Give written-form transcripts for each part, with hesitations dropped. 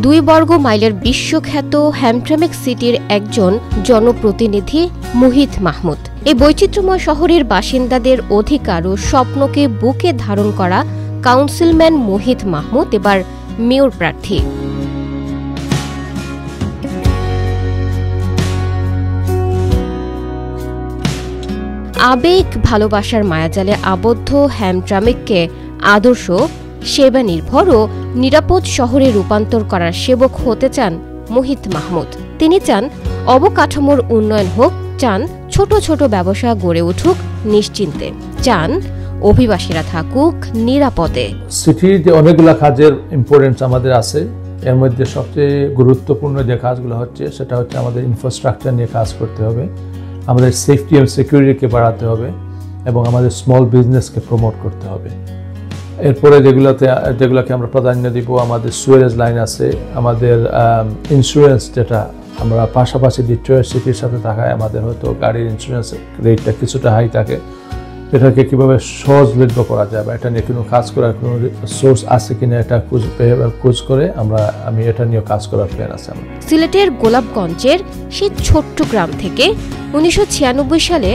2 বর্গ মাইলের বিশ্বখ্যাত হ্যামট্রামিক সিটির একজন জনপ্রতিনিধি মুহিত মাহমুদ। এই বৈচিত্র্যময় শহরের বাসিন্দাদের অধিকার ও স্বপ্নকে বুকে ধারণ করা কাউন্সিলম্যান মুহিত মাহমুদ এবার মেয়র প্রার্থী। আবেগ ভালোবাসার মায়াজালে আবদ্ধ হ্যামট্রামিককে আদর্শ, সেবা নির্ভর ও নিরাপদ শহরে রূপান্তর করার সেবক হতে চান মুহিত মাহমুদ। তিনি চান অবকাঠামোর উন্নয়ন হোক, চান ছোট ছোট ব্যবসা গড়ে উঠুক নিশ্চিন্তে, চান অভিবাসীরা থাকুক নিরাপদে। সিটির যে অনেকগুলো কাজের ইম্পর্টেন্স আমাদের আছে, এর মধ্যে সবচেয়ে গুরুত্বপূর্ণ যে কাজগুলো হচ্ছে সেটা হচ্ছে আমাদের ইনফ্রাস্ট্রাকচার নিয়ে কাজ করতে হবে, আমাদের সেফটি এবং সিকিউরিটিকে বাড়াতে হবে এবং আমাদের স্মল বিজনেসকে প্রমোট করতে হবে। এরপরে যেগুলোকে আমরা প্রাধান্য দিব, আমাদের সুয়েরেজ লাইন আছে, আমাদের ইন্স্যুরেন্স যেটা আমরা পাশাপাশি ডিট্রয়েট সিটির সাথে থাকায় আমাদের হয়তো গাড়ির ইন্স্যুরেন্স রেটটা কিছুটা হাই থাকে, এটাকে কীভাবে সহজলভ্য করা যায় বা এটা নিয়ে কোনো কাজ করার কোনো সোর্স আছে কিনা এটা খোঁজ করে আমি এটা নিয়ে কাজ করার প্ল্যান আছে। সিলেটের গোলাপগঞ্জের সেই ছোট্ট গ্রাম থেকে 1996 সালে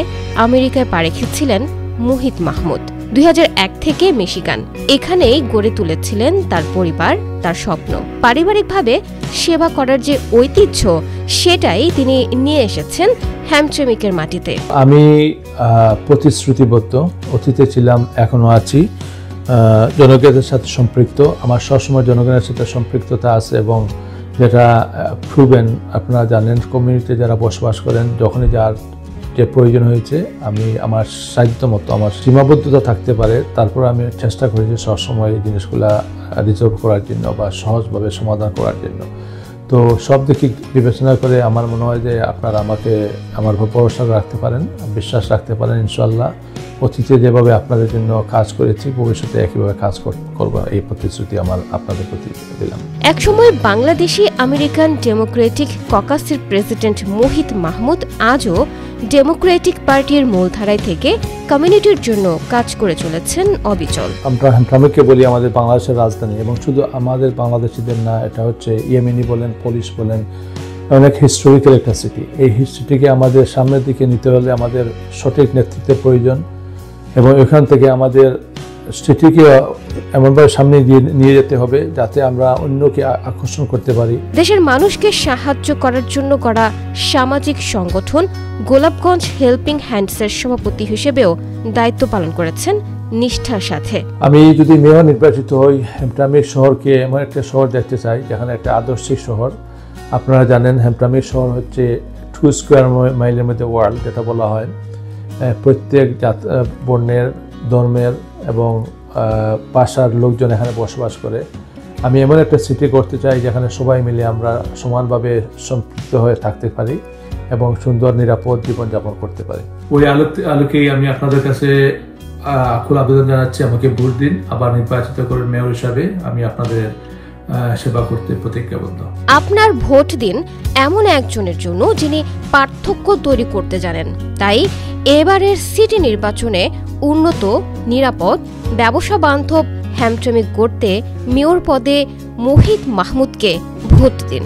আমেরিকায় পা রেখেছিলেন মুহিত মাহমুদ। 2001 থেকে মিশিগান, এখানেই গড়ে তুলেছিলেন তার পরিবার, তার স্বপ্ন। পারিবারিকভাবে সেবা করার যে ঐতিহ্য সেটাই তিনি নিয়ে এসেছেন হ্যামট্রামিকের মাটিতে। আমি প্রতিশ্রুতিবদ্ধ, অতীতে ছিলাম, এখনো আছি, জনগণের সাথে সম্পৃক্ত। আমার সবসময় জনগণের সাথে সম্পৃক্ততা আছে এবং যেটা প্রুভেন। আপনারা জানেন, কমিউনিটিতে যারা বসবাস করেন, যখনই যে প্রয়োজন হয়েছে আমি আমার সাধ্য মতো, আমার সীমাবদ্ধতা থাকতে পারে, তারপর আমি চেষ্টা করেছি সবসময় এই জিনিসগুলা রিজলভ করার জন্য বা সহজভাবে সমাধান করার জন্য। তো সব দিকে বিবেচনা করে আমার মনে হয় যে আপনারা আমার ভরসা রাখতে পারেন, বিশ্বাস রাখতে পারেন। ইনশাআল্লাহ অতীতে যেভাবে আপনাদের জন্য কাজ করেছি, ভবিষ্যতে একইভাবে কাজ করব, এই প্রতিশ্রুতি আপনাদের প্রতি দিলাম। একসময় বাংলাদেশি আমেরিকান ডেমোক্রেটিক ককাসের প্রেসিডেন্ট মুহিত মাহমুদ আজও ডেমোক্রেটিক পার্টির মূলধারায় থেকে কমিউনিটির জন্য কাজ করে চলেছেন অবিচল। আমরা হ্যামট্রামিককে বলি আমাদের বাংলাদেশের রাজধানী, এবং শুধু আমাদের বাংলাদেশিদের না, এটা হচ্ছে ইয়েমেনি বলেন, পুলিশ বলেন, অনেক হিস্টোরিক্যাল একটা সিটি। এই হিস্ট্রিটিকে আমাদের সামনের দিকে নিতে হলে আমাদের সঠিক নেতৃত্বের প্রয়োজন এবং এখান থেকে আমাদের সিটিকে এমনভাবে সামনে নিয়ে যেতে হবে যাতে আমরা অন্যকে আকর্ষণ করতে পারি। দেশের মানুষকে সাহায্য করার জন্য করা সামাজিক সংগঠন গোলাপগঞ্জ হেল্পিং হ্যান্ডসের সভাপতি হিসেবেও দায়িত্ব পালন করেছেন নিষ্ঠার সাথে। আমি যদি মেয়র নির্বাচিত হই, হ্যামট্রামিক শহরকে এমন একটা শহর দেখতে চাই যেখানে একটা আদর্শিক শহর। আপনারা জানেন হ্যামট্রামিক শহর হচ্ছে 2 স্কোয়ার মাইলের মধ্যে ওয়ার্ল্ড যেটা বলা হয়। প্রত্যেক বর্ণের, ধর্মের এবং ভাষার লোকজন এখানে বসবাস করে। আমি এমন একটা সিটি করতে চাই যেখানে সবাই মিলে আমরা সমানভাবে সম্পৃক্ত হয়ে থাকতে পারি এবং সুন্দর নিরাপদ জীবনযাপন করতে পারি। ওই আলোকেই আমি আপনাদের কাছে আকুল আবেদন জানাচ্ছি, আমাকে ভোট দিন, আবার নির্বাচিত করে মেয়র হিসাবে আমি আপনাদের সেবা করতে প্রতিজ্ঞাবদ্ধ। আপনার ভোট দিন এমন একজনের জন্য যিনি পার্থক্য তৈরি করতে জানেন। তাই এবারের সিটি নির্বাচনে উন্নত, নিরাপদ, ব্যবসা বান্ধব হ্যামট্রামিক গড়তে মেয়র পদে মুহিত মাহমুদকে ভোট দিন।